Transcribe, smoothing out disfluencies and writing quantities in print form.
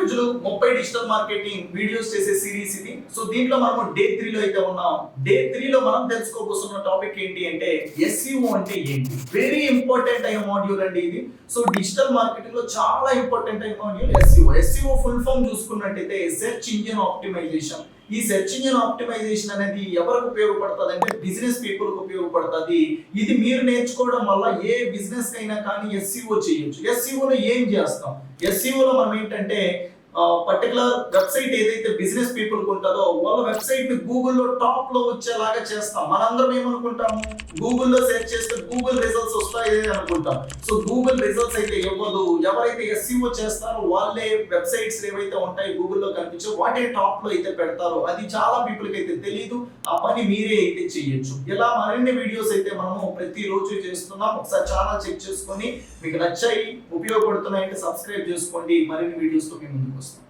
రోజులు 30 digital marketing videos చేసే series ఇది. సో దీంట్లో మనం డే 3 లో అయితే ఉన్నాం. డే 3 లో మనం తెలుసుకోబోతున్న టాపిక్ ఏంటి అంటే SEO అంటే ఏంటి. వెరీ ఇంపార్టెంట్ అయిన మాడ్యూల్ అండి ఇది. సో డిజిటల్ మార్కెటింగ్ లో చాలా ఇంపార్టెంట్ అయిన module SEO. SEO full form చూసుకున్నట్టయితే సెర్చ్ ఇంజిన్ ఆప్టిమైజేషన్. ఈ సెర్చ్ ఇంజిన్ ఆప్టిమైజేషన్ అనేది ఎవరికి ఉపయోగపడుతుంది అంటే బిజినెస్ పీపుల్ కు ఉపయోగపడుతుంది. ఇది మీరు నేర్చుకోవడం వల్ల ఏ బిజినెస్ కైనా కానీ SEO చేయొచ్చు. SEO లో ఏం చేస్తాం? SEO లో మనం ఏంటంటే పర్టికులర్ వెబ్సైట్ ఏదైతే బిజినెస్ పీపుల్ ఉంటుందో వాళ్ళ వెబ్సైట్ ని గూగుల్లో టాప్ లో వచ్చేలాగా చేస్తాం. మనందరం ఏమనుకుంటాము, గూగుల్లో సెర్చ్ చేస్తే గూగుల్ రిజల్ట్స్ వస్తాయి అనుకుంటాం. సో గూగుల్ రిజల్ట్స్ అయితే ఇవ్వదు. ఎవరైతే SEO చేస్తారో వాళ్ళే వెబ్సైట్స్ ఏవైతే ఉంటాయి గూగుల్లో కనిపించే వాటి టాప్ లో అయితే పెడతారో అది చాలా పీపుల్ కి అయితే తెలియదు. ఆ పని మీరే అయితే చేయొచ్చు. ఇలా మరిన్ని వీడియోస్ అయితే మనము ప్రతిరోజు చేస్తున్నాం. ఒకసారి ఛానల్ చెక్ చేసుకొని మీకు నచ్చాయి ఉపయోగపడుతున్నాయంటే సబ్స్క్రైబ్ చేసుకోండి. మరిన్ని వీడియోస్ తో మీ ముందుకు వస్తాం.